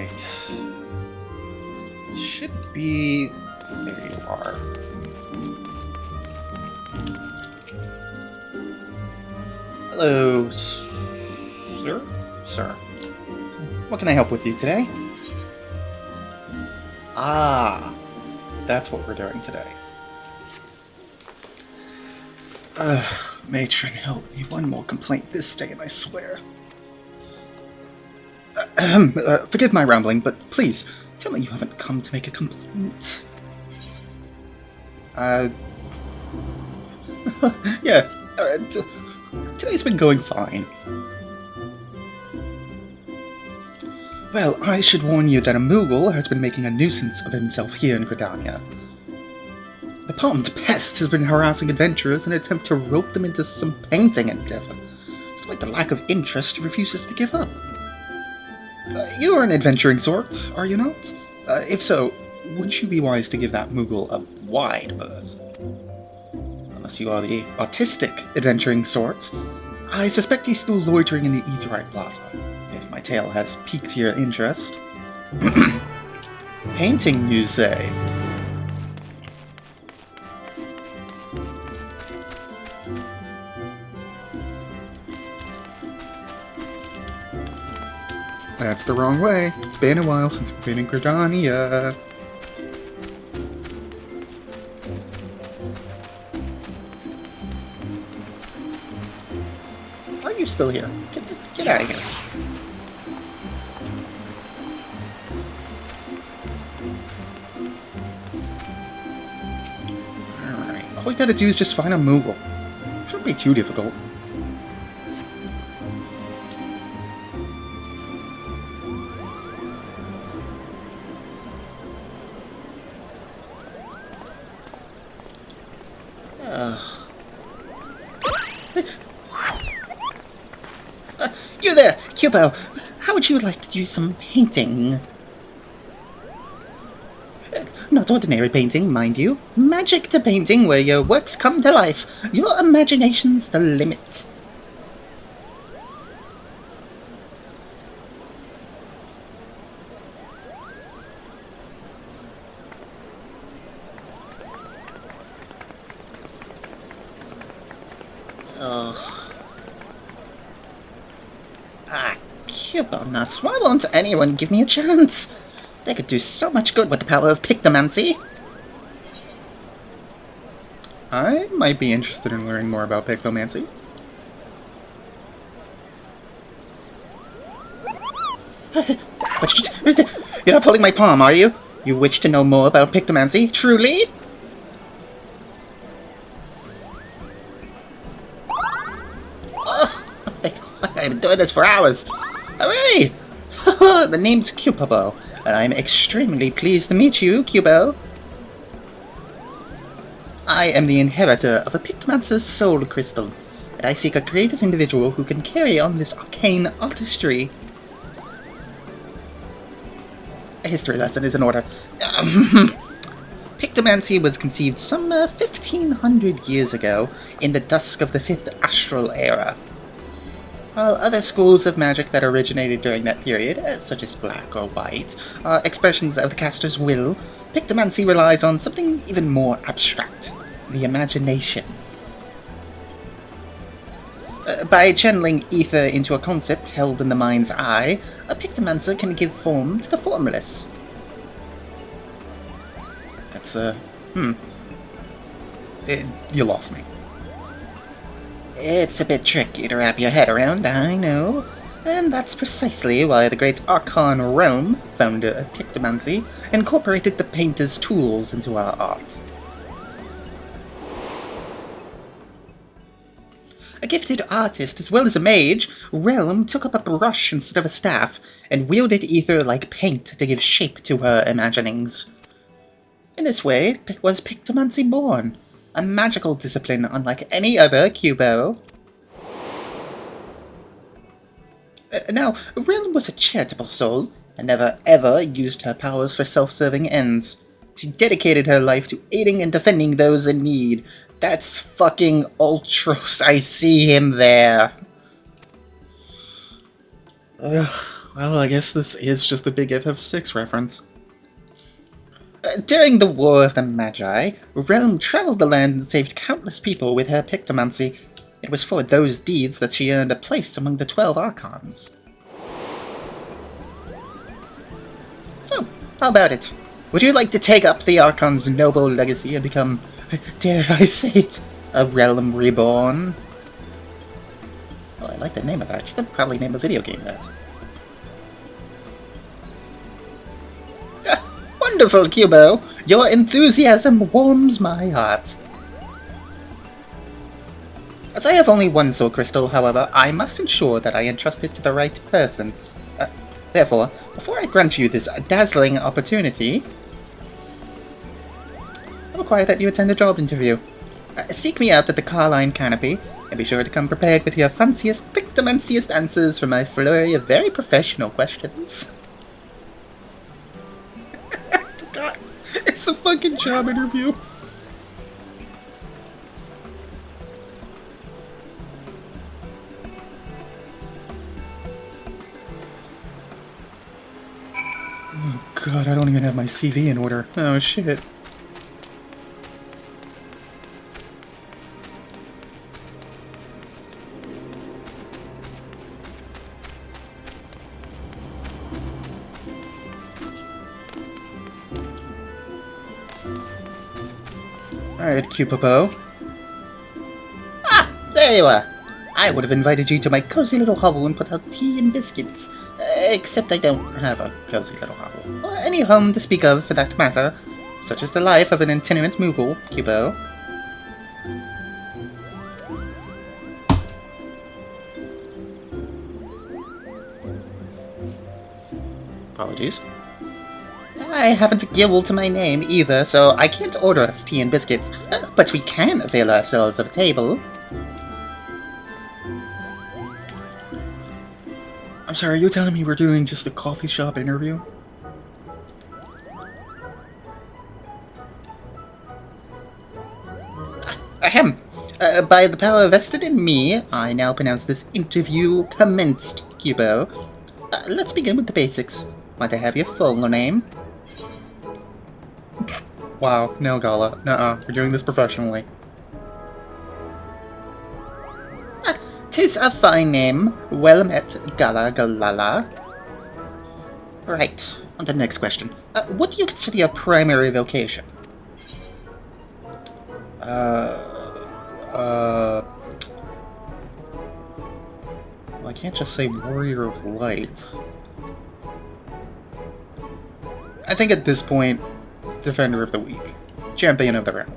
Alright. Should be... There you are. Hello, sir? Sir. What can I help with you today? Ah, that's what we're doing today. Matron, help me. One more complaint this day, and I swear. Forgive my rambling, but please, tell me you haven't come to make a complaint. Yeah, today's been going fine. Well, I should warn you that a Moogle has been making a nuisance of himself here in Gridania. The Palmed Pest has been harassing adventurers in an attempt to rope them into some painting endeavor. Despite the lack of interest, he refuses to give up. You are an adventuring sort, are you not? If so, would you be wise to give that Moogle a wide berth? Unless you are the artistic adventuring sort, I suspect he's still loitering in the Aetherite Plaza, if my tale has piqued your interest. Painting, you say? That's the wrong way. It's been a while since we've been in Gridania. Are you still here? Get out of here. Alright, all we gotta do is just find a Moogle. Shouldn't be too difficult. You there, Cubo! How would you like to do some painting? Not ordinary painting, mind you. Magic to painting, where your works come to life. Your imagination's the limit. Cubo nuts, why won't anyone give me a chance? They could do so much good with the power of pictomancy. I might be interested in learning more about pictomancy. But you're not pulling my palm, are you? You wish to know more about pictomancy, truly? Oh, I've been doing this for hours. Hooray! The name's Cubo, and I'm extremely pleased to meet you, Cubo. I am the inheritor of a Pictomancer's soul crystal, and I seek a creative individual who can carry on this arcane artistry. A history lesson is in order. Pictomancy was conceived some 1500 years ago, in the dusk of the 5th Astral Era. While other schools of magic that originated during that period, such as black or white, are expressions of the caster's will, Pictomancy relies on something even more abstract, the imagination. By channeling ether into a concept held in the mind's eye, a Pictomancer can give form to the formless. That's, you lost me. It's a bit tricky to wrap your head around, I know. And that's precisely why the great Archon Rome, founder of Pictomancy, incorporated the painter's tools into our art. A gifted artist as well as a mage, Realm took up a brush instead of a staff, and wielded ether like paint to give shape to her imaginings. In this way was Pictomancy born. A magical discipline unlike any other, Cubo. Now, Realm was a charitable soul, and never ever used her powers for self-serving ends. She dedicated her life to aiding and defending those in need. That's fucking Ultros, I see him there. Ugh. Well, I guess this is just a big FF6 reference. During the War of the Magi, Rome traveled the land and saved countless people with her pictomancy. It was for those deeds that she earned a place among the 12 Archons. So, how about it? Would you like to take up the Archon's noble legacy and become, dare I say it, a realm reborn? Well, I like the name of that. You could probably name a video game that. Wonderful, Cubo! Your enthusiasm warms my heart. As I have only one soul crystal, however, I must ensure that I entrust it to the right person. Therefore, before I grant you this dazzling opportunity, I require that you attend a job interview. Seek me out at the Carline Canopy, and be sure to come prepared with your fanciest, pictomanciest answers for my flurry of very professional questions. I forgot. It's a fucking job interview. Oh god, I don't even have my CV in order. Oh shit. Alright, Cupipo. Ah! There you are! I would have invited you to my cozy little hovel and put out tea and biscuits. Except I don't have a cozy little hovel. Or any home to speak of, for that matter. Such as the life of an itinerant Moogle, Cubo. Apologies. I haven't a guild to my name either, so I can't order us tea and biscuits. But we can avail ourselves of a table. I'm sorry, are you telling me we're doing just a coffee shop interview? Ahem. By the power vested in me, I now pronounce this interview commenced, Cubo. Let's begin with the basics. Want to have your full name? Wow, no, Gala. Nuh-uh, we're doing this professionally. 'Tis a fine name. Well met, Gala Galala. Right, on to the next question. What do you consider your primary vocation? Well, I can't just say Warrior of Light. I think at this point, Defender of the Weak. Champion of the Realm.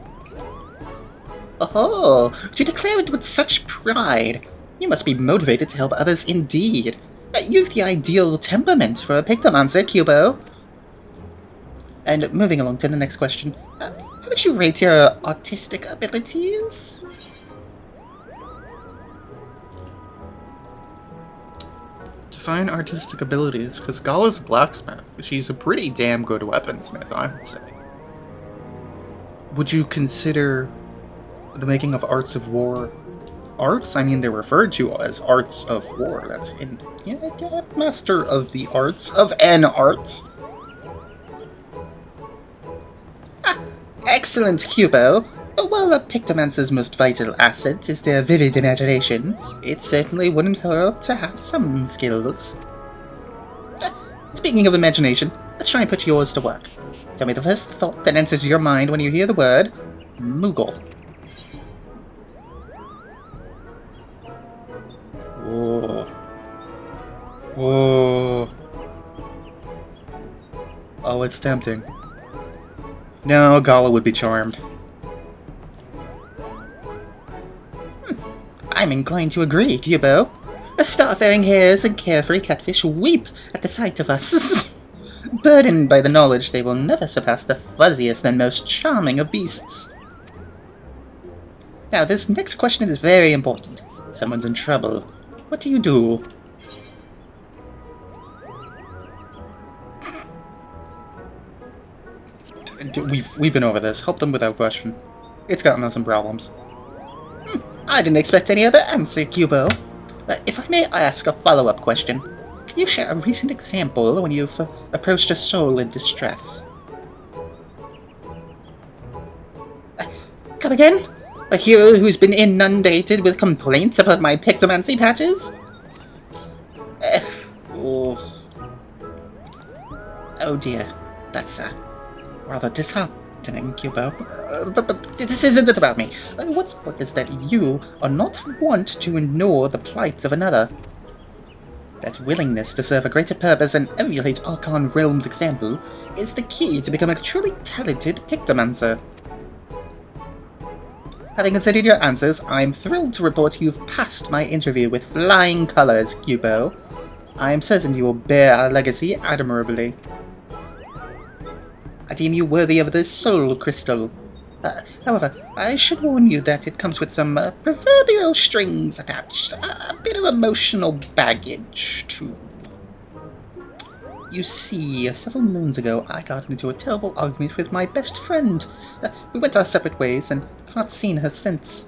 Oh, to declare it with such pride. You must be motivated to help others indeed. You've the ideal temperament for a Pictomancer, Cubo. And moving along to the next question. How would you rate your autistic abilities? Define artistic abilities, because Gala's a blacksmith. She's a pretty damn good weaponsmith, I would say. Would you consider the making of Arts of War arts? I mean, they're referred to as Arts of War. That's in... Yeah, Master of the Arts of an Art. Excellent, Cubo. While a Pictomancer's most vital asset is their vivid imagination, it certainly wouldn't hurt to have some skills. Speaking of imagination, let's try and put yours to work. Tell me the first thought that enters your mind when you hear the word Moogle. Whoa. Whoa. Oh, it's tempting. No, Gala would be charmed. I'm inclined to agree, Cubo. Starfaring hares and carefree catfish weep at the sight of us. Burdened by the knowledge they will never surpass the fuzziest and most charming of beasts. Now, this next question is very important. Someone's in trouble. What do you do? We've been over this. Help them without question. It's gotten us some problems. I didn't expect any other answer, Cubo. If I may ask a follow-up question, can you share a recent example when you've approached a soul in distress? Come again? A hero who's been inundated with complaints about my pictomancy patches? Oh. Oh dear, that's rather disheartening, Cubo. But this isn't about me. What's important is that you are not want to ignore the plight of another. That willingness to serve a greater purpose and emulate Archon Realm's example is the key to becoming a truly talented pictomancer. Having considered your answers, I'm thrilled to report you've passed my interview with flying colors, Cubo. I am certain you will bear our legacy admirably. I deem you worthy of the Soul Crystal. However, I should warn you that it comes with some proverbial strings attached. A bit of emotional baggage, too. You see, several moons ago, I got into a terrible argument with my best friend. We went our separate ways, and I've not seen her since.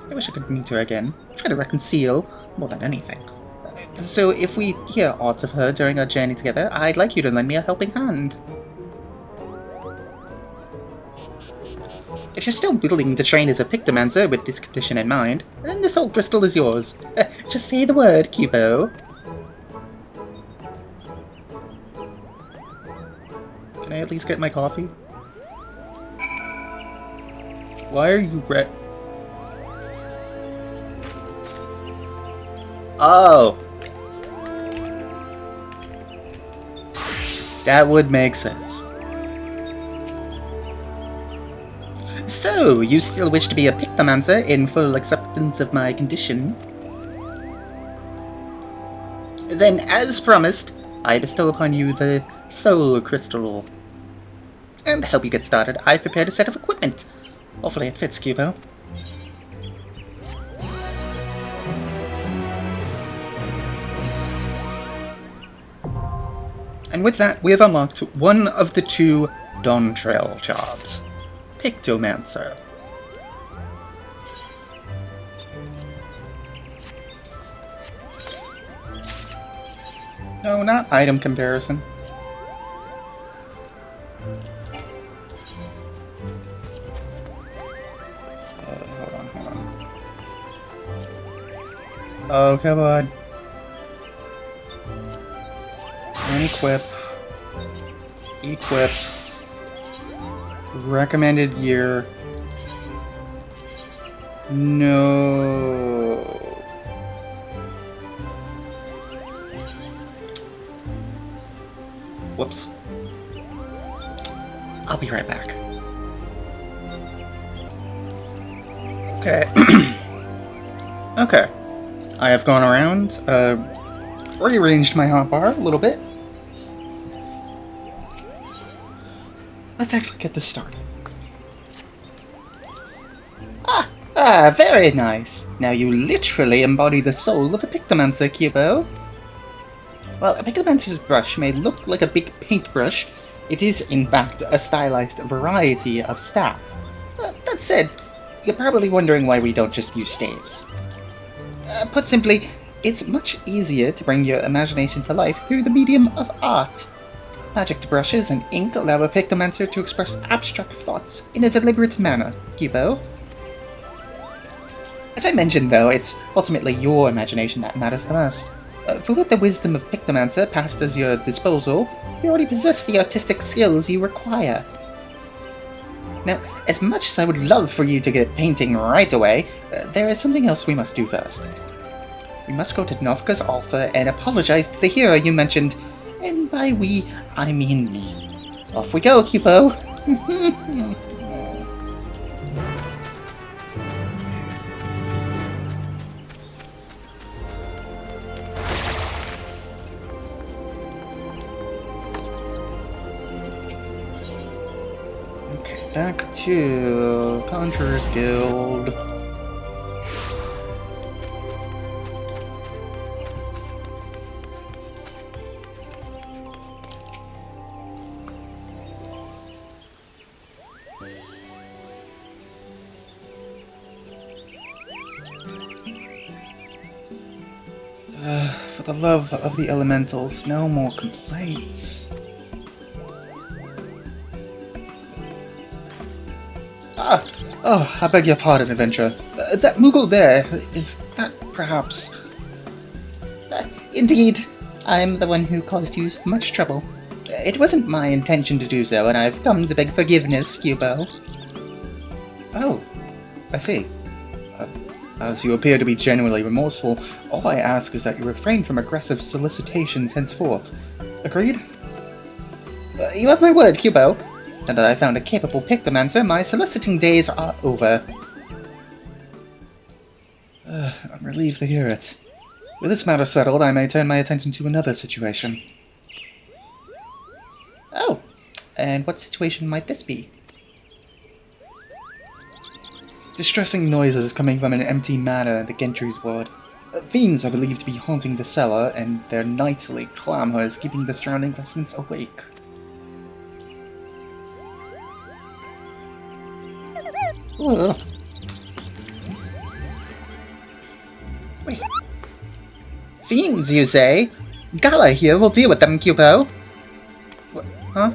I wish I could meet her again, try to reconcile, more than anything. So if we hear aught of her during our journey together, I'd like you to lend me a helping hand. If you're still willing to train as a pictomancer with this condition in mind, then the Soul Crystal is yours. Just say the word, Cubo. Can I at least get my coffee? Why are you red? Oh! That would make sense. So, you still wish to be a pictomancer in full acceptance of my condition? Then, as promised, I bestow upon you the Soul Crystal. And to help you get started, I've prepared a set of equipment. Hopefully it fits, Cubo. And with that, we have unlocked one of the two Dawn Trail jobs. Pictomancer. No, not item comparison. Hold on. Oh, come on. Unequip. Equip. Recommended year. No. Whoops. I'll be right back. Okay. Okay. I have gone around, rearranged my hotbar a little bit. Let's actually get this started. Very nice. Now you literally embody the soul of a pictomancer, Cubo. While a pictomancer's brush may look like a big paintbrush, it is, in fact, a stylized variety of staff. That said, you're probably wondering why we don't just use staves. Put simply, it's much easier to bring your imagination to life through the medium of art. Magic brushes and ink allow a pictomancer to express abstract thoughts in a deliberate manner, Cubo. As I mentioned, though, it's ultimately your imagination that matters the most. For with the wisdom of Pictomancer passed at your disposal, you already possess the artistic skills you require. Now, as much as I would love for you to get painting right away, there is something else we must do first. We must go to Novka's altar and apologize to the hero you mentioned, and by we, I mean me. Off we go, Cubo! Back to Conjurer's Guild. For the love of the elementals, no more complaints. Oh, I beg your pardon, Adventure. That Moogle there, is that perhaps... Indeed, I'm the one who caused you much trouble. It wasn't my intention to do so, and I've come to beg forgiveness, Cubo. Oh, I see. As you appear to be genuinely remorseful, all I ask is that you refrain from aggressive solicitations henceforth. Agreed? You have my word, Cubo. Now that I found a capable Pictomancer, my soliciting days are over. I'm relieved to hear it. With this matter settled, I may turn my attention to another situation. Oh, and what situation might this be? Distressing noises coming from an empty manor in the Gentry's ward. Fiends are believed to be haunting the cellar, and their nightly clamor is keeping the surrounding residents awake. Ugh. Wait. Fiends, you say? Gala here will deal with them, Cubo. What? Huh?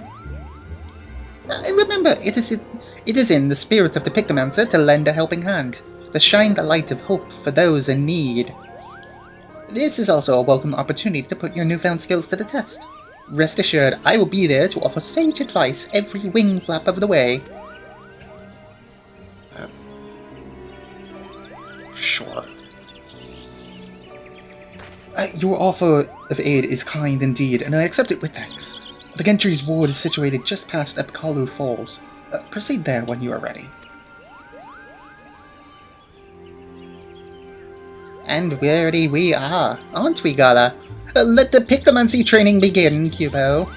Remember, it is in the spirit of the Pictomancer to lend a helping hand, to shine the light of hope for those in need. This is also a welcome opportunity to put your newfound skills to the test. Rest assured, I will be there to offer sage advice every wing flap of the way. Sure. Your offer of aid is kind indeed, and I accept it with thanks. The Gentry's ward is situated just past Epkalu Falls. Proceed there when you are ready. And ready we are, aren't we, Gala? Let the Pictomancy training begin, Cubo.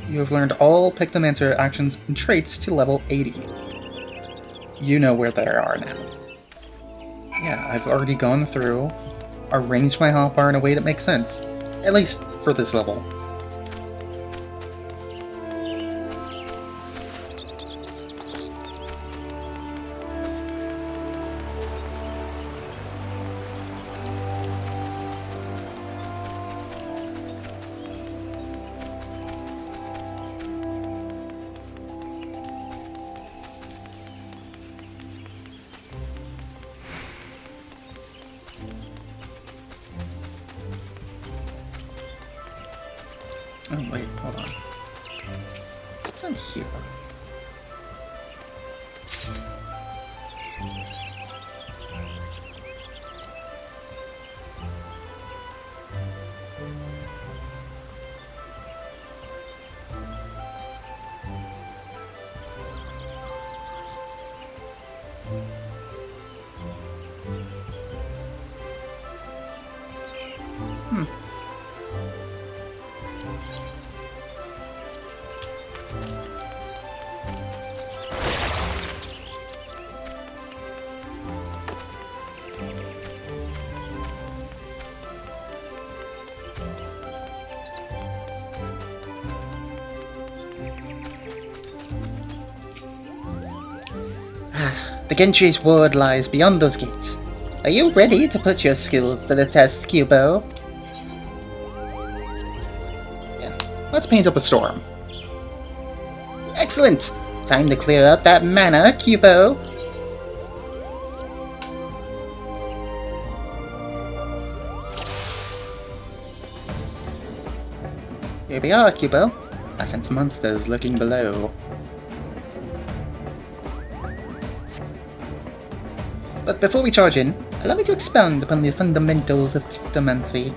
You have learned all Pictomancer actions and traits to level 80. You know where they are now. Yeah, I've already gone through, arranged my hotbar in a way that makes sense. At least for this level. Oh wait, hold on. It's on here. The Gentry's ward lies beyond those gates. Are you ready to put your skills to the test, Cubo? Yeah, let's paint up a storm. Excellent! Time to clear out that mana, Cubo. Here we are, Cubo. I sense monsters lurking below. But before we charge in, allow me to expound upon the fundamentals of Pictomancy.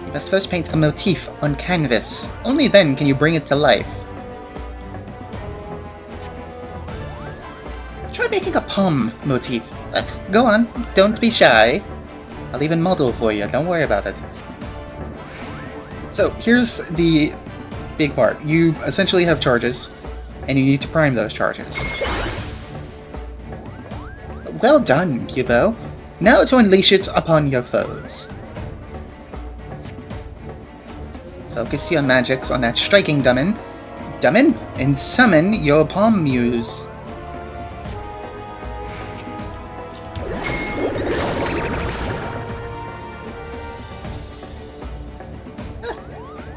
You must first paint a motif on canvas. Only then can you bring it to life. Try making a palm motif. Go on, don't be shy. I'll even model for you, don't worry about it. So, here's the big part. You essentially have charges, and you need to prime those charges. Well done, Cubo. Now to unleash it upon your foes. Focus your magics on that striking dumin. Summon and summon your Palm Muse.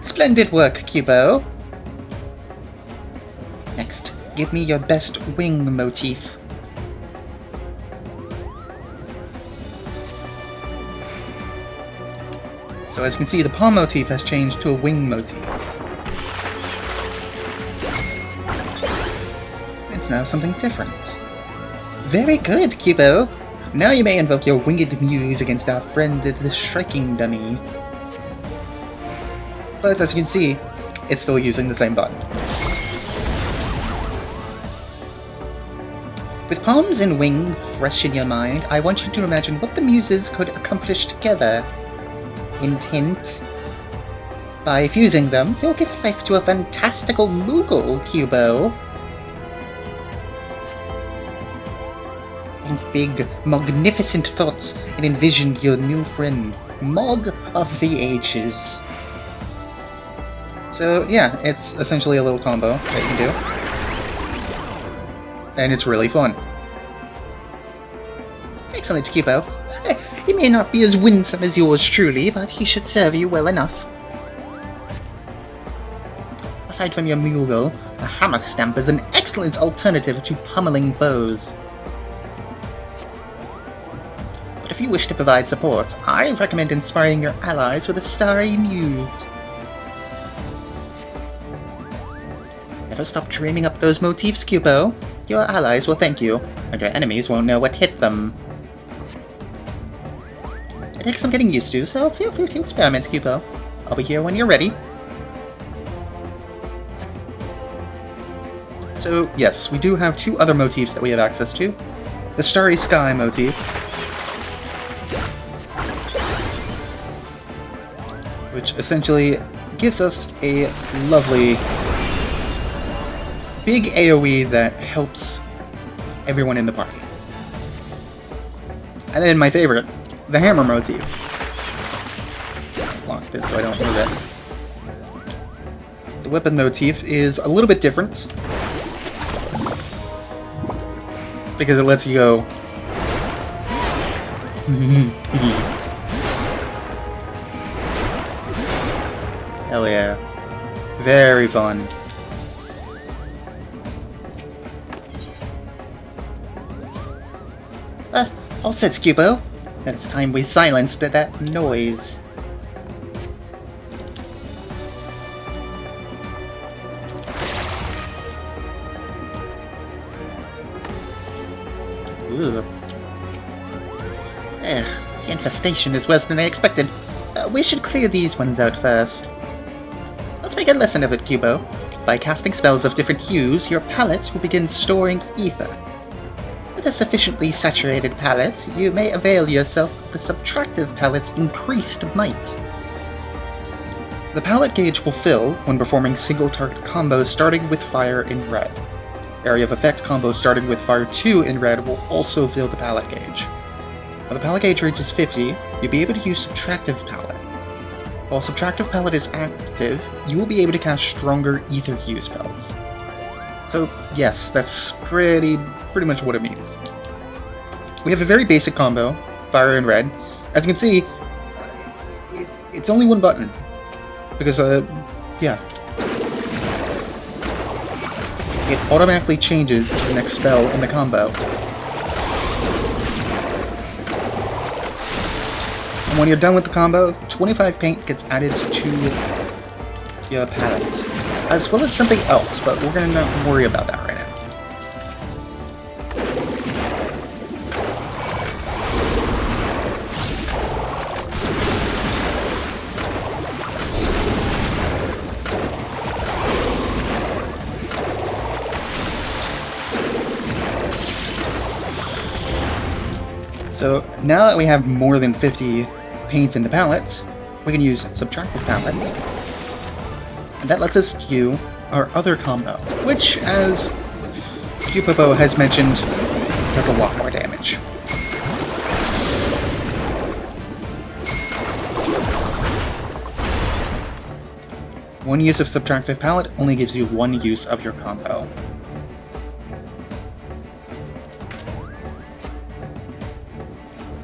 Splendid work, Cubo. Next, give me your best wing motif. So as you can see, the palm motif has changed to a wing motif. It's now something different. Very good, Cubo. Now you may invoke your winged muse against our friend the striking dummy. But as you can see, it's still using the same button. With palms and wing fresh in your mind, I want you to imagine what the muses could accomplish together. Hint. By fusing them, you'll give life to a fantastical Moogle, Cubo. Think big, magnificent thoughts and envision your new friend, Mog of the Ages. So yeah, it's essentially a little combo that you can do. And it's really fun. Excellent, Cubo. He may not be as winsome as yours truly, but he should serve you well enough. Aside from your Moogle, a hammer stamp is an excellent alternative to pummeling foes. But if you wish to provide support, I recommend inspiring your allies with a starry muse. Never stop dreaming up those motifs, Cubo. Your allies will thank you, and your enemies won't know what hit them. It takes some getting used to, so feel free to experiment, Cubo. I'll be here when you're ready. So, yes, we do have two other motifs that we have access to. The Starry Sky motif, which essentially gives us a lovely big AoE that helps everyone in the party. And then my favorite, the hammer motif. Lock this so I don't move it. The weapon motif is a little bit different because it lets you go. Hell yeah. Very fun. All set, Cubo. Then it's time we silenced that noise. Ugh. The infestation is worse than I expected. We should clear these ones out first. Let's make a lesson of it, Cubo. By casting spells of different hues, your palette will begin storing ether. With a sufficiently saturated palette, you may avail yourself of the subtractive palette's increased might. The palette gauge will fill when performing single target combos starting with fire in red. Area of effect combos starting with fire 2 in red will also fill the palette gauge. When the palette gauge reaches 50, you'll be able to use subtractive palette. While subtractive palette is active, you will be able to cast stronger ether hue spells. So yes, that's pretty much what it means. We have a very basic combo, fire and red. As you can see, it's only one button. Because, yeah. It automatically changes to the next spell in the combo. And when you're done with the combo, 25 paint gets added to your palette. As well as something else, but we're gonna not worry about that right now. So now that we have more than 50 paints in the palette, we can use subtractive palette. And that lets us do our other combo, which, as Cubo has mentioned, does a lot more damage. One use of Subtractive Palette only gives you one use of your combo.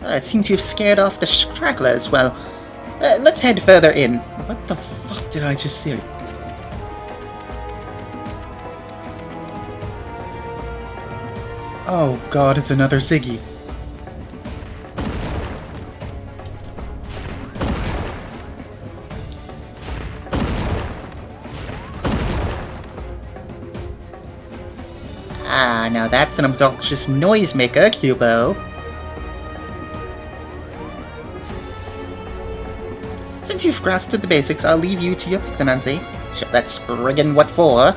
It seems you've scared off the stragglers. Well, let's head further in. What the fuck did I just see? Oh god, it's another Ziggy. Ah, now that's an obnoxious noisemaker, Cubo. Since you've grasped the basics, I'll leave you to your pictomancy. Show that Spriggan what for.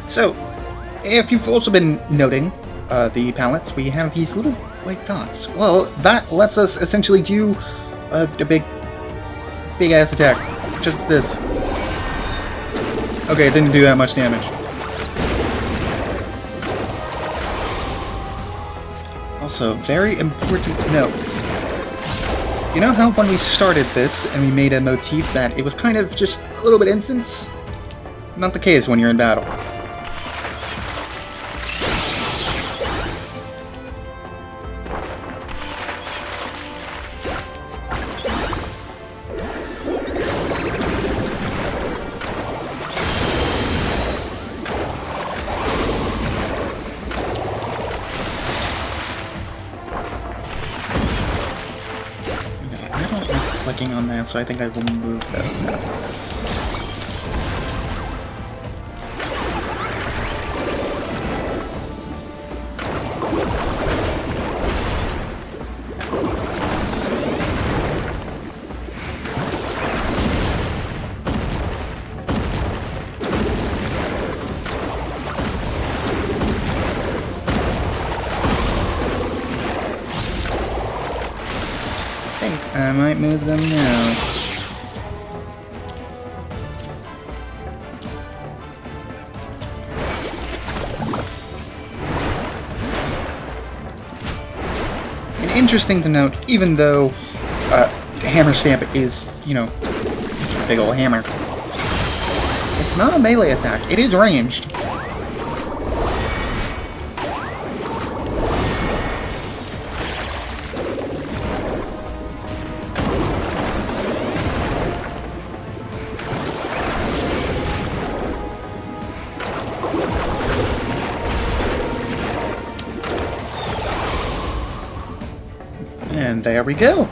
So, if you've also been noting the palettes, we have these little white dots. Well, that lets us essentially do a big ass attack. Just this. Okay, it didn't do that much damage. Also, very important note. You know how when we started this and we made a motif that it was kind of just a little bit instance? Not the case when you're in battle. Clicking on that, so I think I will move those out of this. I might move them now. And interesting to note, even though Hammer Stamp is, you know, just a big old hammer, it's not a melee attack. It is ranged. And there we go.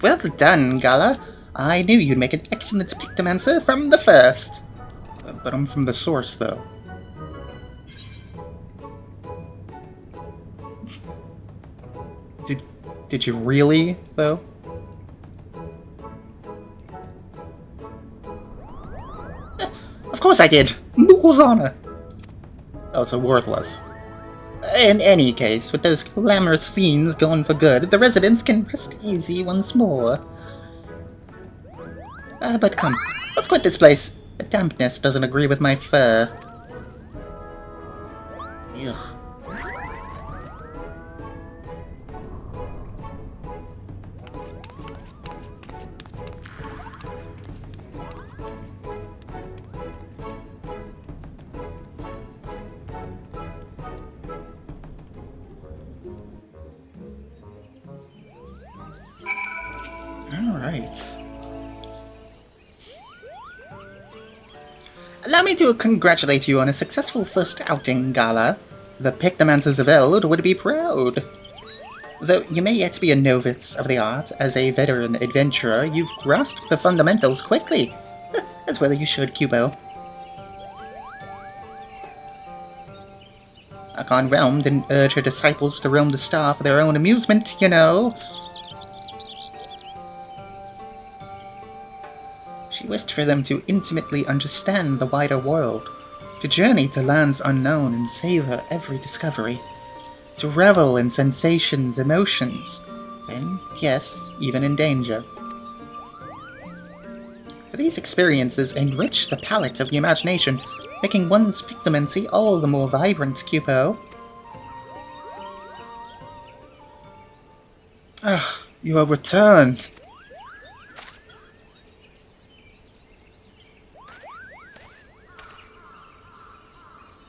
Well done, Gala. I knew you'd make an excellent pictomancer from the first. But I'm from the source, though. Did you really, though? Of course I did. Moogle's honor. Oh, so worthless. In any case, with those glamorous fiends gone for good, the residents can rest easy once more. But come, let's quit this place. The dampness doesn't agree with my fur. Ugh. Alright. Allow me to congratulate you on a successful first outing, Gala. The Pictomancers of Eld would be proud. Though you may yet be a novice of the art, as a veteran adventurer, you've grasped the fundamentals quickly. As well you should, Cubo. Archon Realm didn't urge her disciples to roam the star for their own amusement, you know. She wished for them to intimately understand the wider world, to journey to lands unknown and savor every discovery, to revel in sensations, emotions, and, yes, even in danger. For these experiences enrich the palette of the imagination, making one's pictomancy all the more vibrant, Cupo. Ah, you have returned.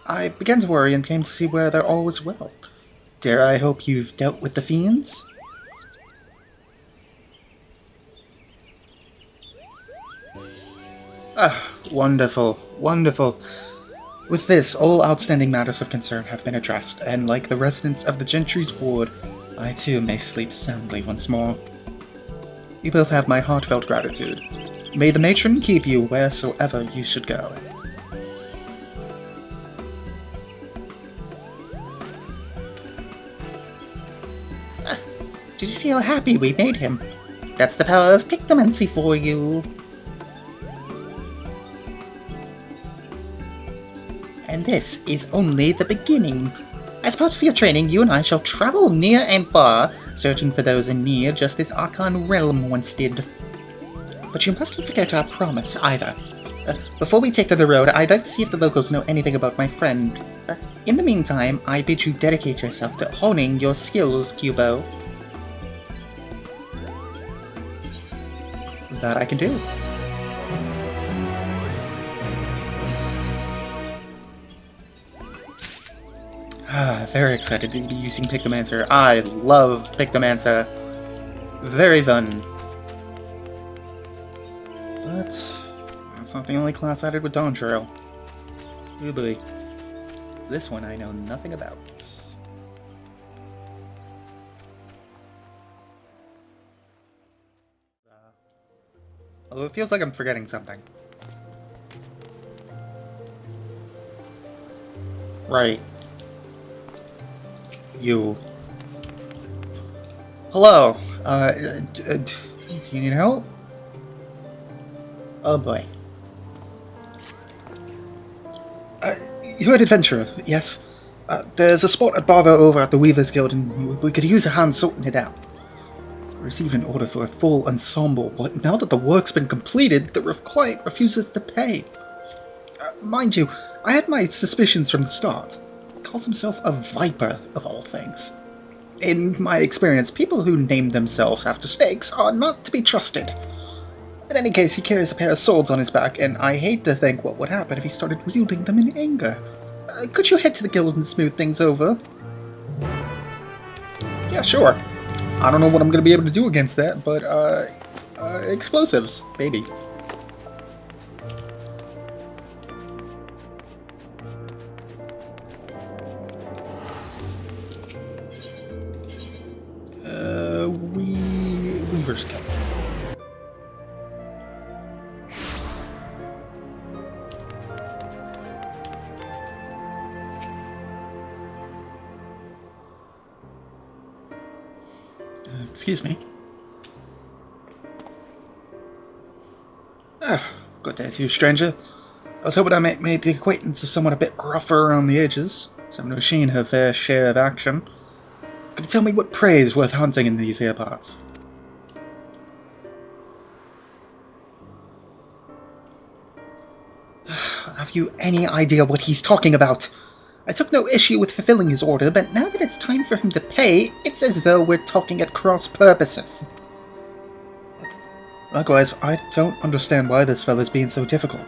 I began to worry and came to see whether all was well. Dare I hope you've dealt with the fiends? Ah, wonderful, wonderful. With this, all outstanding matters of concern have been addressed, and like the residents of the Gentry's ward, I too may sleep soundly once more. You both have my heartfelt gratitude. May the matron keep you wheresoever you should go. Did you see how happy we made him? That's the power of pictomancy for you. And this is only the beginning. As part of your training, you and I shall travel near and far, searching for those in need just as Archon Realm once did. But you mustn't forget our promise, either. Before we take to the road, I'd like to see if the locals know anything about my friend. In the meantime, I bid you dedicate yourself to honing your skills, Cubo. That I can do. Very excited to be using Pictomancer. I love Pictomancer. Very fun. But that's not the only class added with Dawn Trail. Oh boy. This one I know nothing about. Although it feels like I'm forgetting something. Right. You. Hello. Do you need help? Oh boy. You're an adventurer, yes? There's a spot at Bother over at the Weaver's Guild, and we could use a hand sorting it out. I received an order for a full ensemble, but now that the work's been completed, the client refuses to pay. Mind you, I had my suspicions from the start. He calls himself a Viper, of all things. In my experience, people who name themselves after snakes are not to be trusted. In any case, he carries a pair of swords on his back, and I hate to think what would happen if he started wielding them in anger. Could you head to the guild and smooth things over? Yeah, sure. I don't know what I'm going to be able to do against that, but, explosives, baby. Weaver's Cup. Excuse me. Good day to you, stranger. I was hoping I might make the acquaintance of someone a bit rougher around the edges, someone who's seen her fair share of action. Could you tell me what prey is worth hunting in these here parts? Have you any idea what he's talking about? I took no issue with fulfilling his order, but now that it's time for him to pay, it's as though we're talking at cross purposes. Likewise, I don't understand why this fella's being so difficult.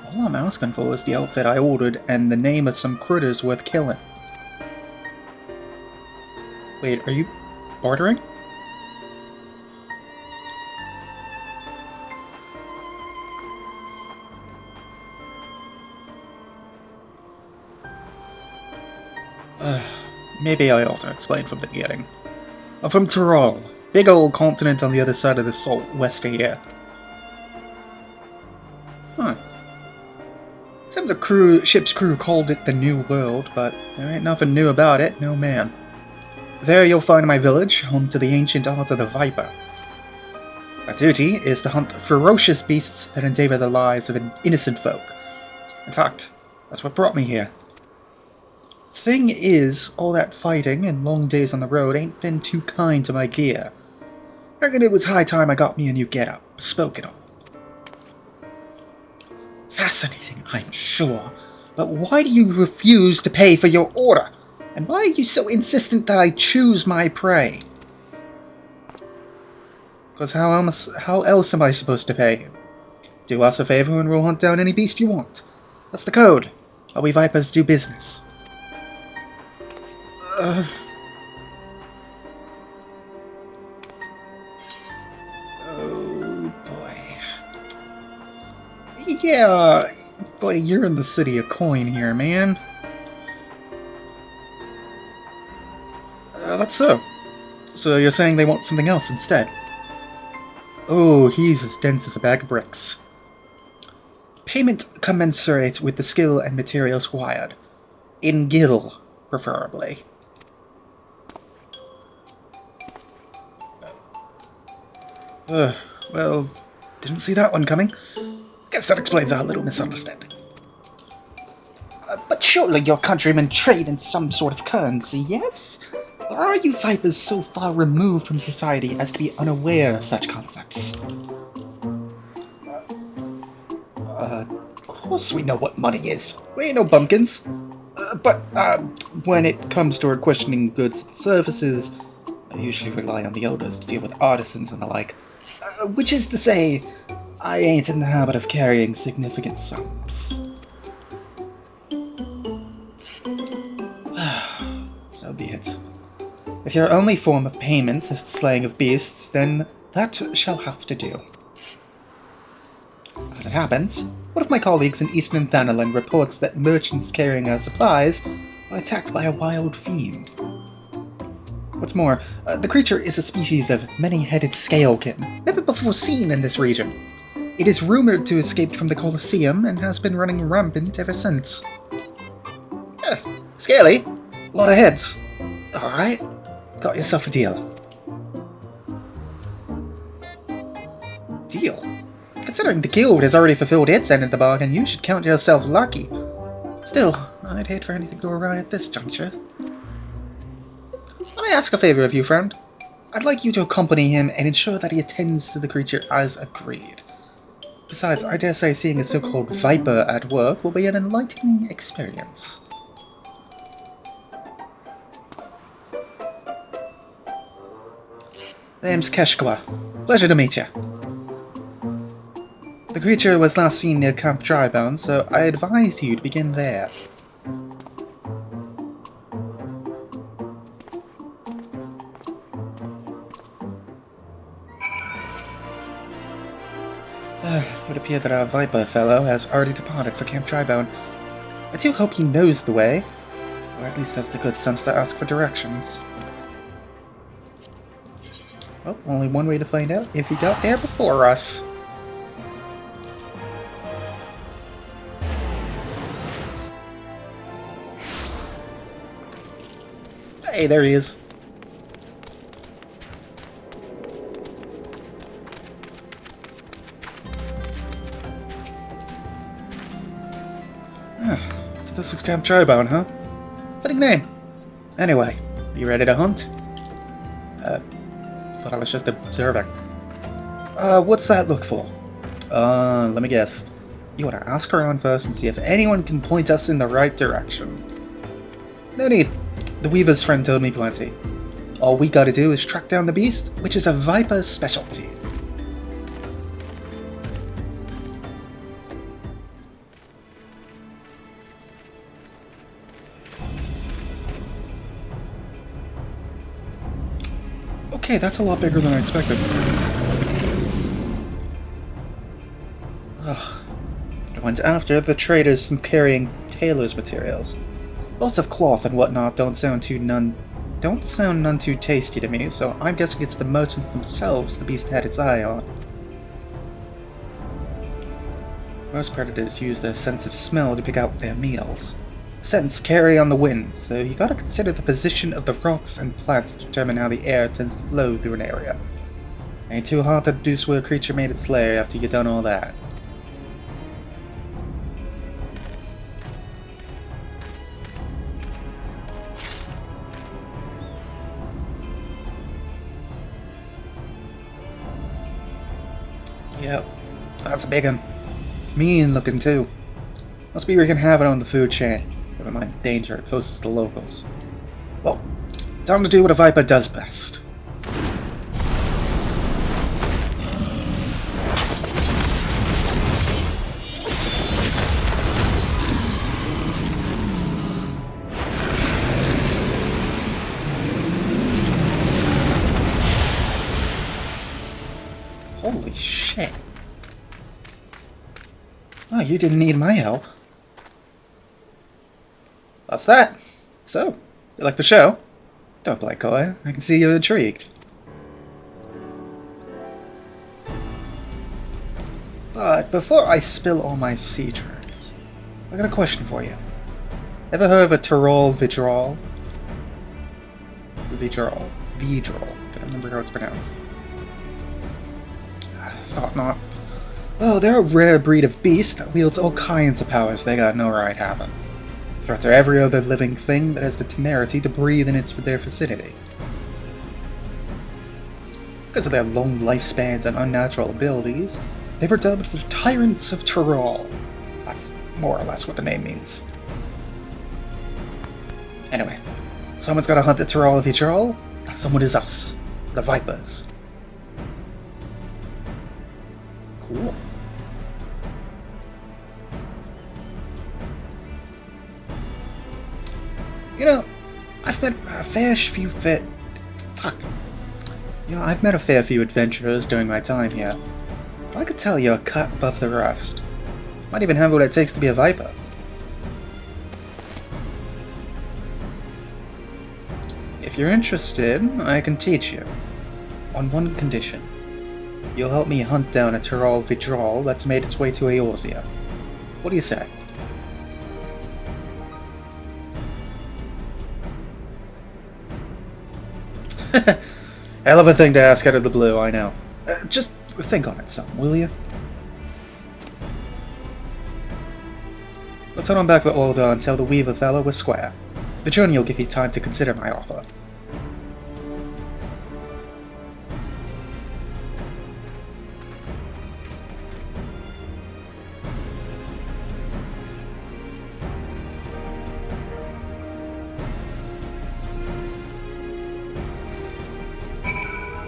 All I'm asking for is the outfit I ordered and the name of some critters worth killing. Wait, are you bartering? Maybe I ought to explain from the beginning. I'm from Tyrol, big old continent on the other side of the salt west of here. Huh. Some of the ship's crew called it the New World, but there ain't nothing new about it, no ma'am. There you'll find my village, home to the ancient art of the Viper. Our duty is to hunt ferocious beasts that endanger the lives of innocent folk. In fact, that's what brought me here. Thing is, all that fighting and long days on the road ain't been too kind to my gear. I reckon it was high time I got me a new getup, bespoke and all. Fascinating, I'm sure. But why do you refuse to pay for your order? And why are you so insistent that I choose my prey? Because how else am I supposed to pay you? Do us a favor and we'll hunt down any beast you want. That's the code. How we Vipers do business. Oh boy. Yeah, boy, you're in the city of coin here, man. That's so. So you're saying they want something else instead? Oh, he's as dense as a bag of bricks. Payment commensurate with the skill and materials required. In gil, preferably. Well, didn't see that one coming. Guess that explains our little misunderstanding. But surely your countrymen trade in some sort of currency, yes? Or are you Vipers so far removed from society as to be unaware of such concepts? Of course we know what money is. We ain't no bumpkins. But when it comes to questioning goods and services, I usually rely on the elders to deal with artisans and the like. Which is to say, I ain't in the habit of carrying significant sums. So be it. If your only form of payment is the slaying of beasts, then that shall have to do. As it happens, one of my colleagues in Eastern Thanalan reports that merchants carrying our supplies are attacked by a wild fiend. What's more, the creature is a species of many-headed scalekin, never before seen in this region. It is rumored to have escaped from the Colosseum and has been running rampant ever since. Scaly? Lot of heads. Alright, got yourself a deal. Deal? Considering the guild has already fulfilled its end of the bargain, you should count yourself lucky. Still, I'd hate for anything to go awry at this juncture. Let me ask a favor of you, friend. I'd like you to accompany him and ensure that he attends to the creature as agreed. Besides, I dare say seeing a so-called Viper at work will be an enlightening experience. Name's Keshkawa. Pleasure to meet you. The creature was last seen near Camp Drybone, so I advise you to begin there. It would appear that our Viper fellow has already departed for Camp Drybone. I do hope he knows the way, or at least has the good sense to ask for directions. Well, only one way to find out: if he got there before us. Hey, there he is. So this is Camp Drybone, huh? Fitting name. Anyway, you ready to hunt? Thought I was just observing. What's that look for? Let me guess. You want to ask around first and see if anyone can point us in the right direction. No need. The Weaver's friend told me plenty. All we gotta do is track down the beast, which is a Viper's specialty. Okay, that's a lot bigger than I expected. Ugh. I went after the traders carrying tailor's materials. Lots of cloth and whatnot don't sound none too tasty to me, so I'm guessing it's the merchants themselves the beast had its eye on. Most predators use their sense of smell to pick out their meals. Scents carry on the wind, so you gotta consider the position of the rocks and plants to determine how the air tends to flow through an area. Ain't too hard to deduce where a creature made its lair after you done all that. Yep, that's a big one. Mean looking too. Must be wreaking havoc on the food chain. Never mind the danger it poses to locals. Well, time to do what a Viper does best. Holy shit. Oh, you didn't need my help. That's that. So, you like the show? Don't play coy. I can see you're intrigued. But before I spill all my secrets, I got a question for you. Ever heard of a Tyrol Vidral? Vidral. Can't remember how it's pronounced. Thought not. Oh, they're a rare breed of beast that wields all kinds of powers they got no right having. Threat to every other living thing that has the temerity to breathe in their vicinity. Because of their long lifespans and unnatural abilities, they were dubbed the Tyrants of Tyrol. That's more or less what the name means. Anyway, someone's gotta hunt the Tyrol of Tyrol. That someone is us, the Vipers. Cool. You know, I've met a fair few I've met a fair few adventurers during my time here. But I could tell you're a cut above the rest. Might even have what it takes to be a Viper. If you're interested, I can teach you. On one condition. You'll help me hunt down a Tyrol Vidral that's made its way to Eorzea. What do you say? Hell of a thing to ask out of the blue, I know. Just think on it some, will you? Let's head on back to Order and tell the Weaver fellow we're square. The journey will give you time to consider my offer.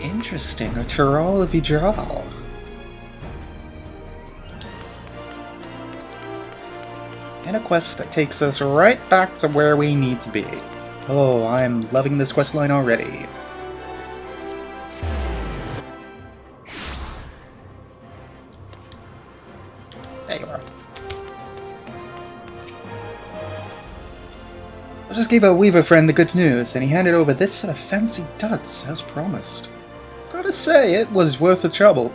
Interesting, a Tyrol Vidral. And a quest that takes us right back to where we need to be. Oh, I'm loving this questline already. There you are. I just gave our Weaver friend the good news, and he handed over this set of fancy duds, as promised. Gotta say, it was worth the trouble.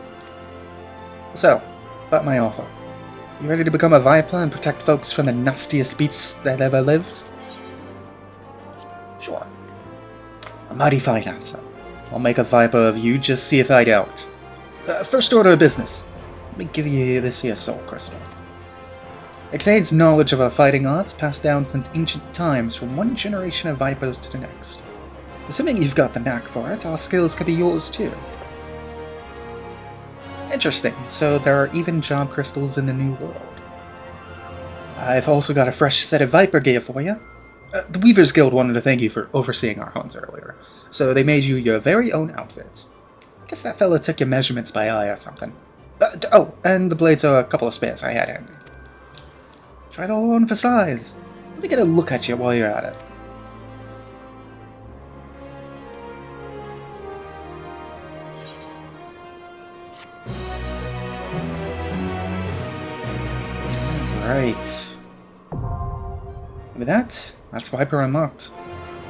So, about my offer. You ready to become a Viper and protect folks from the nastiest beasts that ever lived? Sure. A mighty fine answer. I'll make a Viper of you, just see if I don't. First order of business. Let me give you this here soul crystal. It contains knowledge of our fighting arts passed down since ancient times from one generation of Vipers to the next. Assuming you've got the knack for it, our skills could be yours too. Interesting, so there are even job crystals in the New World. I've also got a fresh set of Viper gear for you. The Weavers Guild wanted to thank you for overseeing our hunts earlier, so they made you your very own outfit. Guess that fella took your measurements by eye or something. Oh, and the blades are a couple of spares I had handy. Try it all on for size. Let me get a look at you while you're at it. Right. With that, that's Viper unlocked.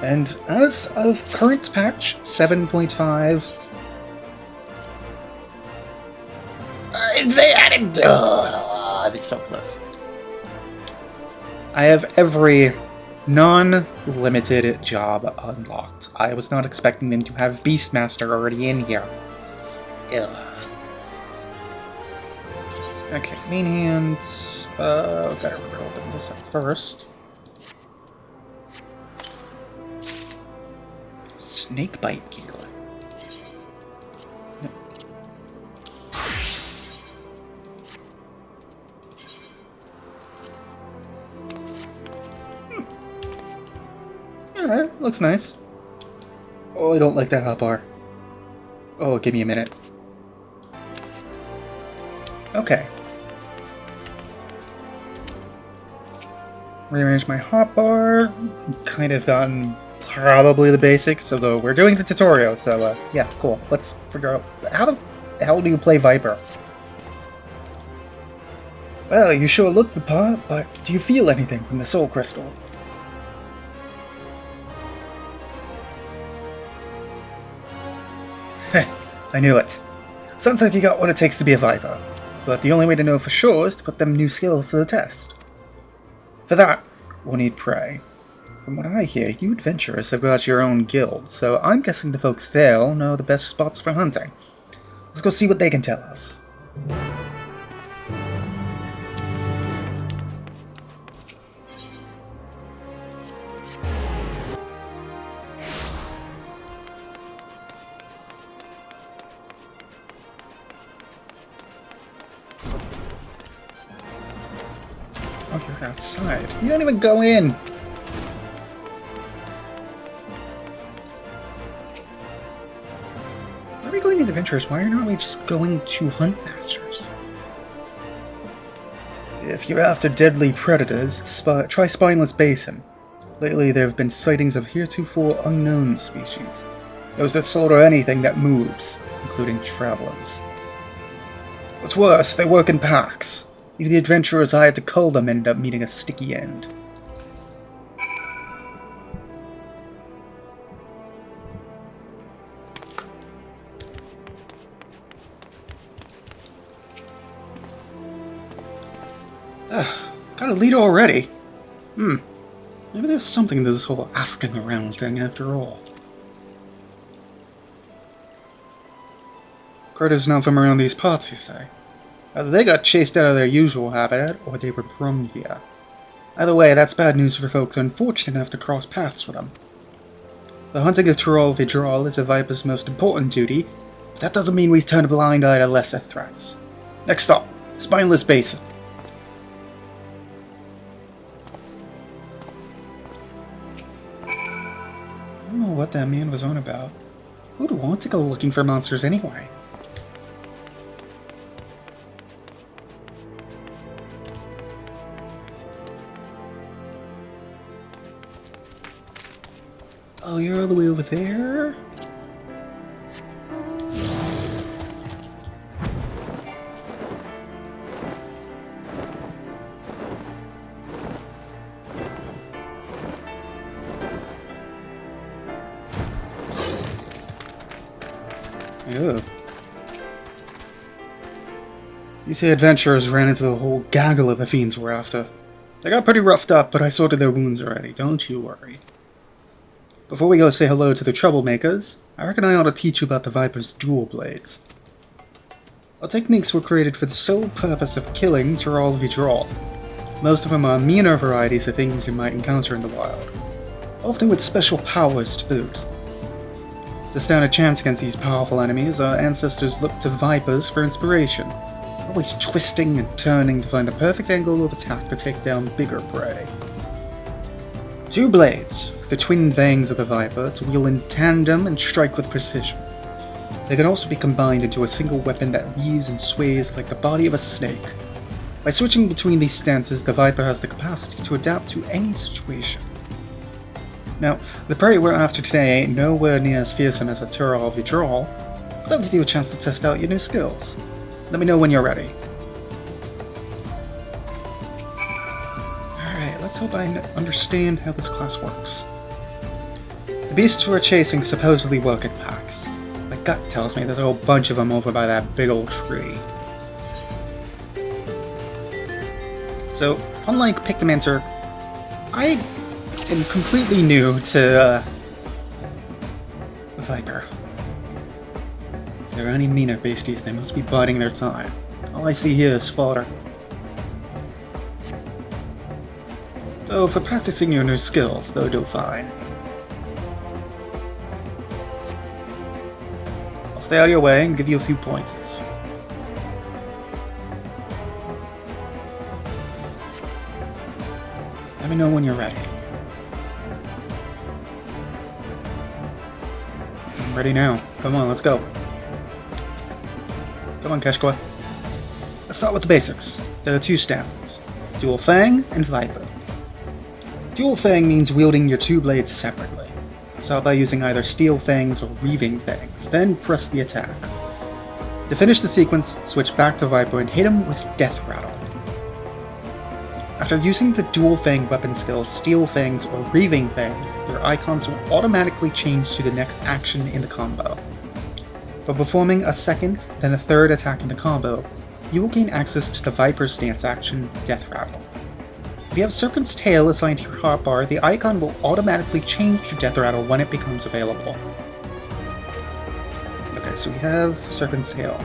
And as of current patch 7.5... they added... I was so close. I have every non-limited job unlocked. I was not expecting them to have Beastmaster already in here. Ugh. Okay, main hand. Gotta open this up first. Snakebite gear. No. Alright, looks nice. Oh, I don't like that hotbar. Oh, give me a minute. Okay. Rearrange my hotbar. Kind of gotten probably the basics, although we're doing the tutorial, so yeah, cool. Let's figure out how the hell do you play Viper? Well, you sure look the part, but do you feel anything from the soul crystal? Heh, I knew it. Sounds like you got what it takes to be a Viper, but the only way to know for sure is to put them new skills to the test. For that, we'll need prey. From what I hear, you adventurers have got your own guild, so I'm guessing the folks there all know the best spots for hunting. Let's go see what they can tell us. Oh, you're outside. You don't even go in! Why are we going to the adventurers? Why aren't we just going to hunt masters? If you're after deadly predators, try Spineless Basin. Lately there have been sightings of heretofore unknown species. Those that slaughter anything that moves, including travelers. What's worse, they work in packs. Even the adventurers I had to cull them ended up meeting a sticky end. Got a lead already? Maybe there's something to this whole asking around thing after all. Critters not from around these parts, you say? Either they got chased out of their usual habitat, or they were brummed here. Either way, that's bad news for folks unfortunate enough to cross paths with them. The hunting of Tyrol Vidral is a Viper's most important duty, but that doesn't mean we turn a blind eye to lesser threats. Next stop, Spineless Basin. I don't know what that man was on about. Who'd want to go looking for monsters anyway? Oh, you're all the way over there? Ew. These adventurers ran into the whole gaggle of the fiends we're after. They got pretty roughed up, but I sorted their wounds already, don't you worry. Before we go say hello to the troublemakers, I reckon I ought to teach you about the Viper's dual blades. Our techniques were created for the sole purpose of killing Tyrol Vidral. Most of them are meaner varieties of things you might encounter in the wild, often with special powers to boot. To stand a chance against these powerful enemies, our ancestors looked to Vipers for inspiration, always twisting and turning to find the perfect angle of attack to take down bigger prey. Two blades, with the twin fangs of the Viper, to wield in tandem and strike with precision. They can also be combined into a single weapon that weaves and sways like the body of a snake. By switching between these stances, the Viper has the capacity to adapt to any situation. Now, the prey we're after today ain't nowhere near as fearsome as a Tyrol Vidral, but that'll give you a chance to test out your new skills. Let me know when you're ready. Let's hope I understand how this class works. The beasts we're chasing supposedly work in packs. My gut tells me there's a whole bunch of them over by that big old tree. So, unlike Pictomancer, I am completely new to Viper. If there are any meaner beasties, they must be biding their time. All I see here is fodder. Though for practicing your new skills, they'll do fine. I'll stay out of your way and give you a few pointers. Let me know when you're ready. I'm ready now. Come on, let's go. Come on, Keshkwa. Let's start with the basics. There are two stances. Dual Fang and Viper. Dual Fang means wielding your two blades separately. Start by using either Steel Fangs or Reaving Fangs, then press the attack. To finish the sequence, switch back to Viper and hit him with Death Rattle. After using the Dual Fang weapon skills Steel Fangs or Reaving Fangs, your icons will automatically change to the next action in the combo. By performing a second, then a third attack in the combo, you will gain access to the Viper stance action, Death Rattle. If you have Serpent's Tail assigned to your hotbar, the icon will automatically change to Death Rattle when it becomes available. Okay, so we have Serpent's Tail.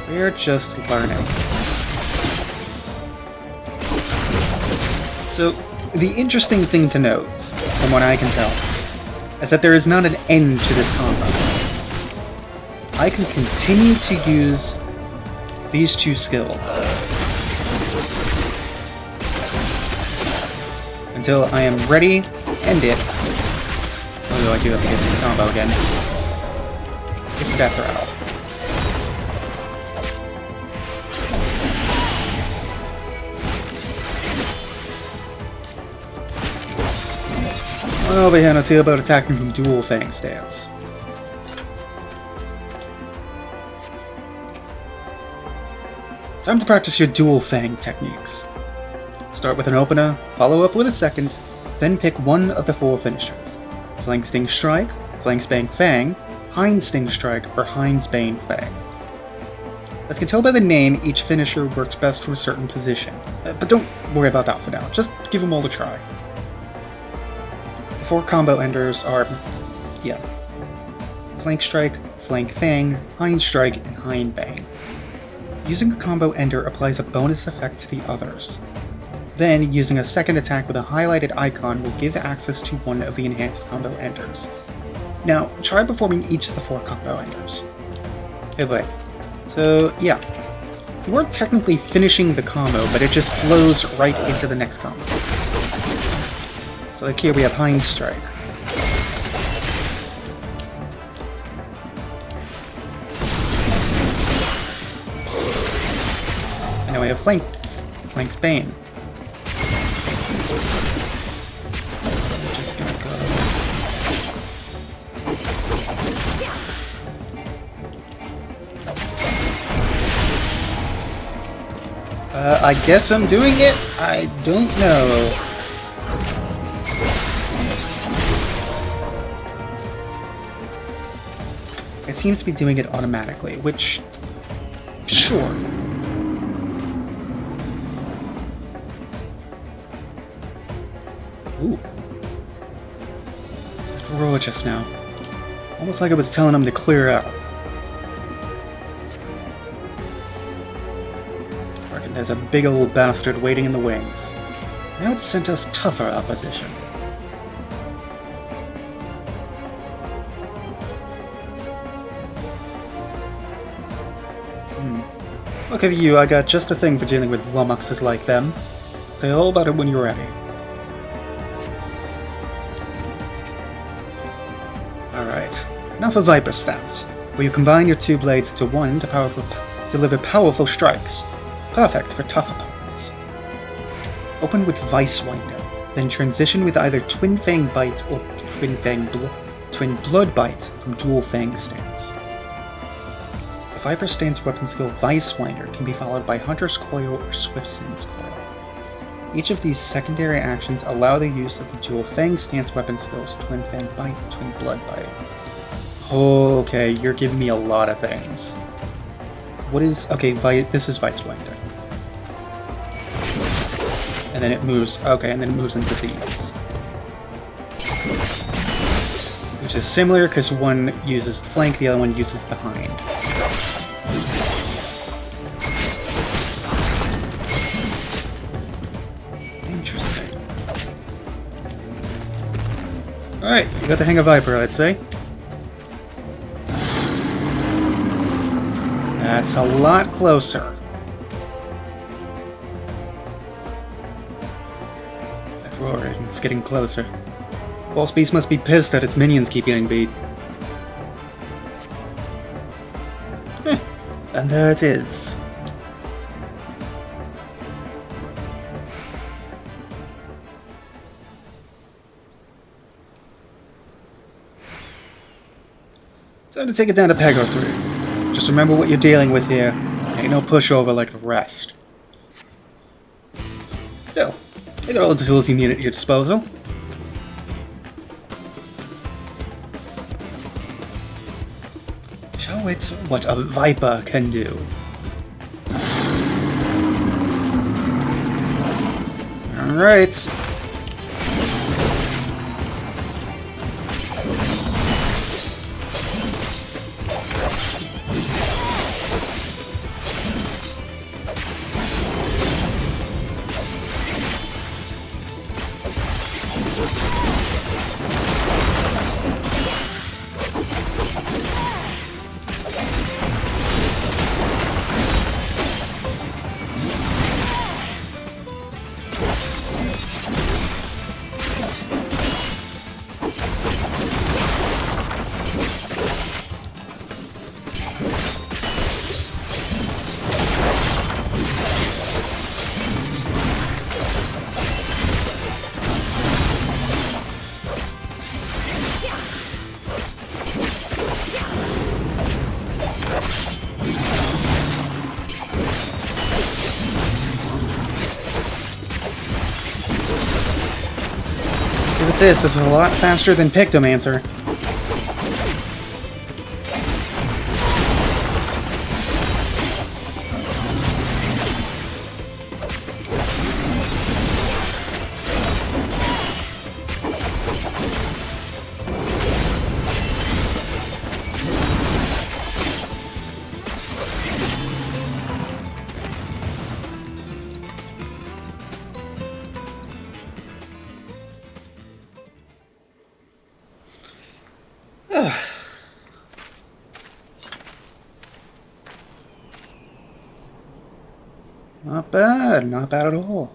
We're just learning. So, the interesting thing to note, from what I can tell, is that there is not an end to this combo. I can continue to use these two skills until I am ready to end it. Although I do have to get to the combo again. Get the Death Rattle. Over here, and I'll tell you about attacking from Dual Fang stance. Time to practice your Dual Fang techniques. Start with an opener, follow up with a second, then pick one of the four finishers. Flank Sting Strike, Flank Spank Fang, Hind Sting Strike, or Hind's Bane Fang. As you can tell by the name, each finisher works best from a certain position. But don't worry about that for now, just give them all a try. The four combo enders are, Flank Strike, Flank Fang, Hind Strike, and Hind Bane. Using a combo ender applies a bonus effect to the others. Then, using a second attack with a highlighted icon will give access to one of the enhanced combo enders. Now, try performing each of the four combo enders. Okay, wait. So, yeah. You weren't technically finishing the combo, but it just flows right into the next combo. So like here we have Hind Strike. And now we have Flank's Bane. Just gonna go. I guess I'm doing it? I don't know. It seems to be doing it automatically, which... sure. Ooh. Roll just now. Almost like I was telling him to clear out. I reckon there's a big old bastard waiting in the wings. Now it's sent us tougher opposition. Look at you, I got just a thing for dealing with lummoxes like them. Say all about it when you're ready. Alright, now for Viper stance, where you combine your two blades into one to deliver powerful strikes. Perfect for tough opponents. Open with Vice Winder, then transition with either Twin Fang Bite or Twin Blood Bite from Dual Fang stance. Viper stance weapon skill Vice Winder can be followed by Hunter's Coil or Swift Sin's Coil. Each of these secondary actions allow the use of the Dual Fang stance weapon skills Twin Fang Bite, Twin Blood Bite. Okay, you're giving me a lot of things. What is... okay, this is Vice Winder. And then it moves... okay, and then it moves into these. which is similar because one uses the flank, the other one uses the hind. Interesting. Alright, you got the hang of Viper, I'd say. That's a lot closer. That roar, it's getting closer. Boss Beast must be pissed that its minions keep getting beat. And there it is. Time to take it down to Pego 3. Just remember what you're dealing with here. Ain't no pushover like the rest. Still, you got all the tools you need at your disposal. Show it what a Viper can do. Alright. With this is a lot faster than Pictomancer. Not bad at all.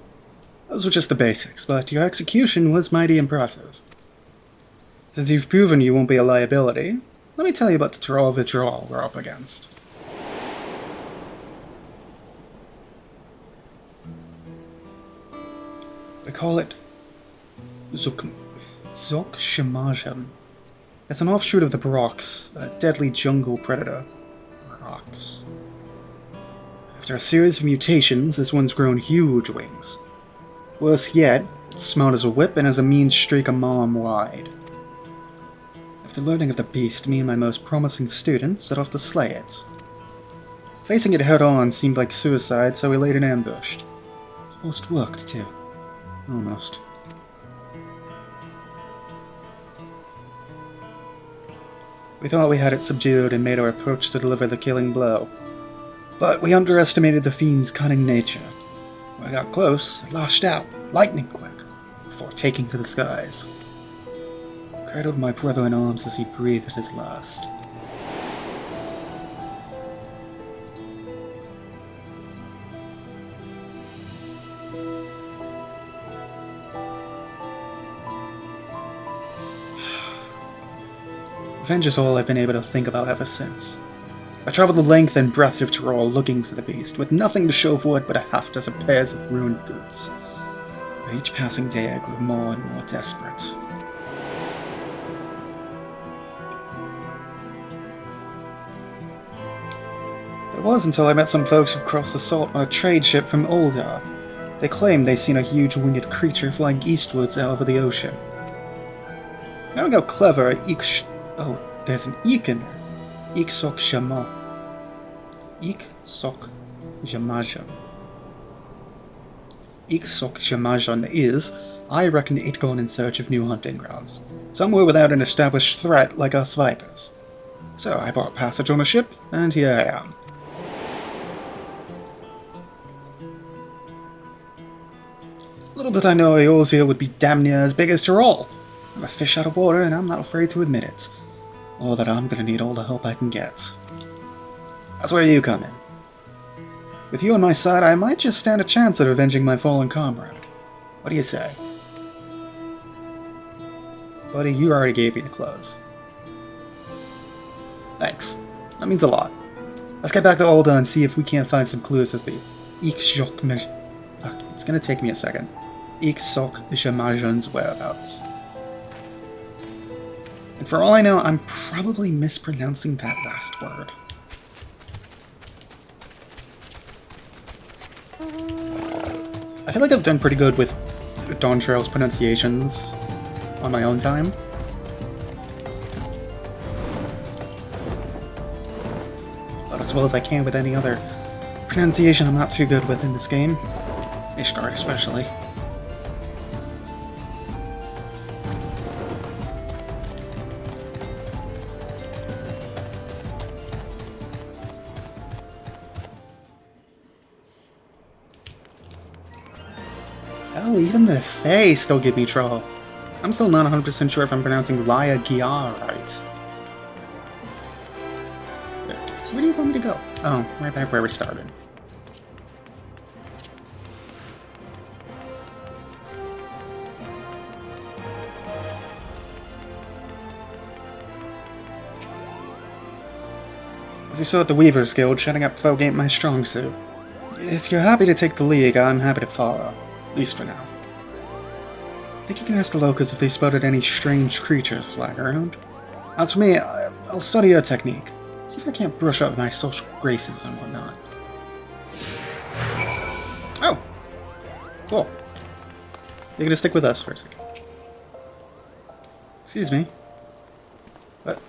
Those were just the basics, but your execution was mighty impressive. Since you've proven you won't be a liability, let me tell you about the draw we're up against. They call it Zokshimajam. It's an offshoot of the Brox, a deadly jungle predator. Brox. After a series of mutations, this one's grown huge wings. Worse yet, it's smart as a whip and has a mean streak a mile wide. After learning of the beast, me and my most promising student set off to slay it. Facing it head-on seemed like suicide, so we laid an ambush. Almost worked, too. Almost. We thought we had it subdued and made our approach to deliver the killing blow. But we underestimated the fiend's cunning nature. When I got close, it lashed out, lightning quick, before taking to the skies. I cradled my brother in arms as he breathed his last. Revenge is all I've been able to think about ever since. I traveled the length and breadth of Tyrol looking for the beast, with nothing to show for it but a half-dozen pairs of ruined boots. With each passing day I grew more and more desperate. It was until I met some folks who crossed the salt on a trade ship from Oldar. They claimed they'd seen a huge winged creature flying eastwards out over the ocean. Knowing how clever Oh, there's an eek in there. EX23. EX23 is, I reckon it gone in search of new hunting grounds, somewhere without an established threat like us Vipers. So I bought passage on the ship, and here I am. Little did I know yours here would be damn near as big as Tyrol. I'm a fish out of water, and I'm not afraid to admit it. Or that I'm gonna need all the help I can get. That's where you come in. With you on my side, I might just stand a chance at avenging my fallen comrade. What do you say? Buddy, you already gave me the clothes. Thanks. That means a lot. Let's get back to Alda and see if we can't find some clues as to EX23... Fuck, it's gonna take me a second. EX23's whereabouts. And for all I know, I'm probably mispronouncing that last word. I feel like I've done pretty good with Dawn Trail's pronunciations on my own time. About as well as I can with any other pronunciation I'm not too good with in this game. Ishgard especially. Oh, even the face don't give me trouble. I'm still not 100% sure if I'm pronouncing Laya Gyar right. Where do you want me to go? Oh, right back where we started. As you saw at the Weaver's Guild, shutting up folk ain't my strong suit. If you're happy to take the lead, I'm happy to follow. At least for now. Think you can ask the locals if they spotted any strange creatures flying around? As for me, I'll study your technique. See if I can't brush up my social graces and whatnot. Oh! Cool. You're gonna stick with us for a second. Excuse me. What?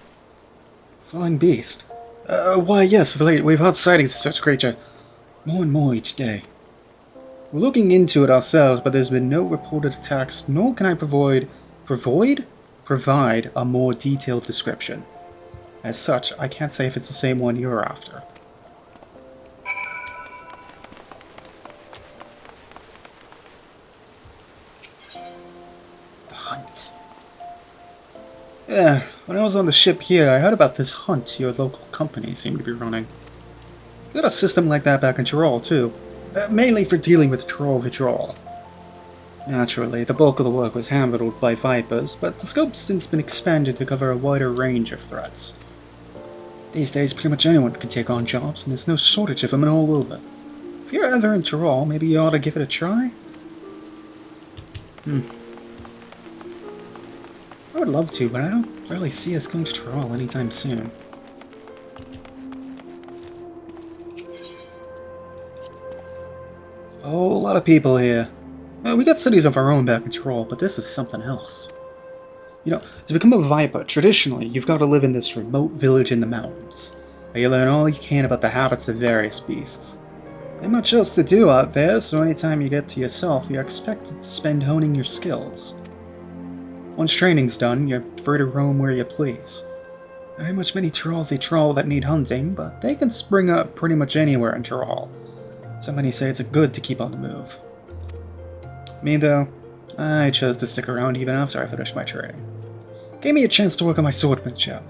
Flying beast. Why yes, of late we've had sightings of such creature. More and more each day. We're looking into it ourselves, but there's been no reported attacks, nor can I provide a more detailed description. As such, I can't say if it's the same one you're after. The hunt. Yeah, when I was on the ship here, I heard about this hunt your local company seemed to be running. We got a system like that back in Tyrol, too. Mainly for dealing with Tyrol withdrawal. Naturally, the bulk of the work was handled by Vipers, but the scope's since been expanded to cover a wider range of threats. These days, pretty much anyone can take on jobs, and there's no shortage of them in all Wilbur. If you're ever in Tyrol, maybe you ought to give it a try? I would love to, but I don't really see us going to Tyrol anytime soon. A whole lot of people here. We got cities of our own back in Tyrol, but this is something else. You know, to become a Viper, traditionally, you've got to live in this remote village in the mountains, where you learn all you can about the habits of various beasts. There's much else to do out there, so anytime you get to yourself, you're expected to spend honing your skills. Once training's done, you're free to roam where you please. There ain't much many Tyrol that need hunting, but they can spring up pretty much anywhere in Tyrol. So many say it's good to keep on the move. Me, though, I chose to stick around even after I finished my training. Gave me a chance to work on my swordsmanship.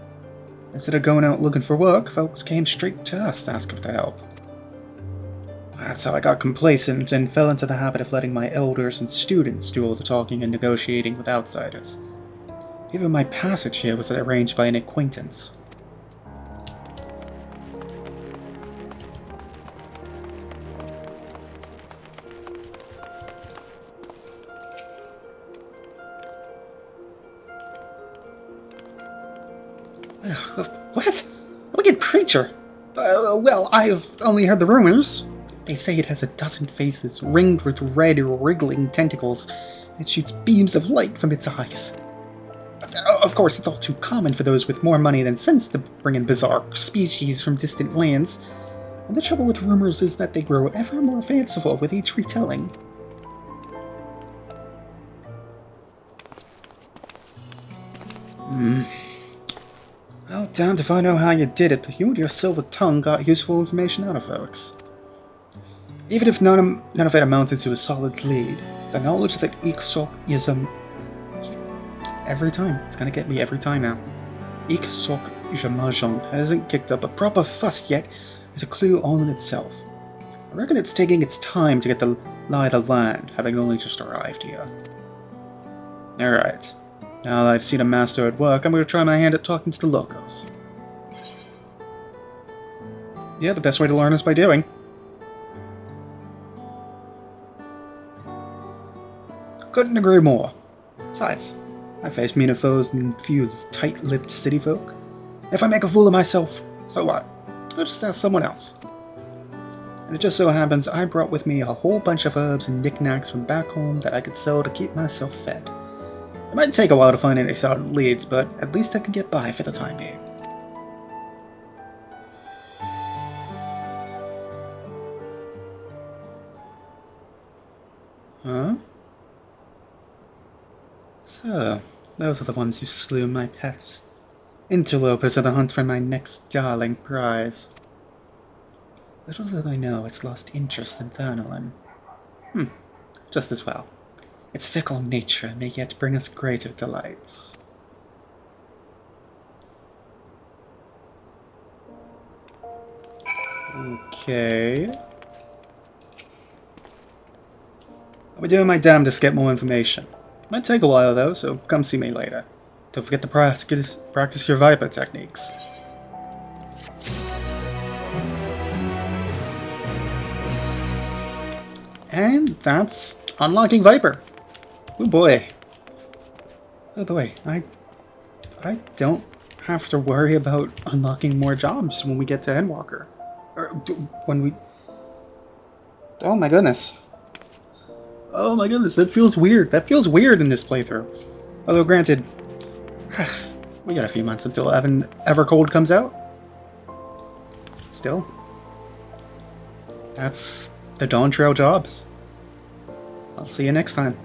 Instead of going out looking for work, folks came straight to us to ask for help. That's how I got complacent and fell into the habit of letting my elders and students do all the talking and negotiating with outsiders. Even my passage here was arranged by an acquaintance. What? A wicked creature? Well, I've only heard the rumors. They say it has a dozen faces, ringed with red, wriggling tentacles, and it shoots beams of light from its eyes. Of course, it's all too common for those with more money than sense to bring in bizarre species from distant lands. And the trouble with rumors is that they grow ever more fanciful with each retelling. Well, damned if I know how you did it, but you and your silver tongue got useful information out of folks. Even if none of it amounted to a solid lead, the knowledge that EX23 every time, it's gonna get me every time now. EX23 hasn't kicked up a proper fuss yet is a clue all in itself. I reckon it's taking its time to get the lie of the land, having only just arrived here. Alright, now that I've seen a master at work, I'm gonna try my hand at talking to the locals. Yeah, the best way to learn is by doing. Couldn't agree more. Besides, I face meaner foes than few tight-lipped city folk. If I make a fool of myself, so what? I'll just ask someone else. And it just so happens I brought with me a whole bunch of herbs and knickknacks from back home that I could sell to keep myself fed. It might take a while to find any solid leads, but at least I can get by for the time being. Huh? So, those are the ones who slew my pets. Interlopers are the hunt for my next darling prize. Little do they know it's lost interest in Thernolin. Just as well. Its fickle nature may yet bring us greater delights. Okay. I'll be doing my damnedest to get more information. Might take a while though, so come see me later. Don't forget to practice your Viper techniques. And that's unlocking Viper. Oh boy. Oh boy, I don't have to worry about unlocking more jobs when we get to Endwalker. Or when we... Oh my goodness. Oh my goodness, that feels weird. That feels weird in this playthrough. Although granted, we got a few months until Evercold comes out. Still, that's the Dawn Trail jobs. I'll see you next time.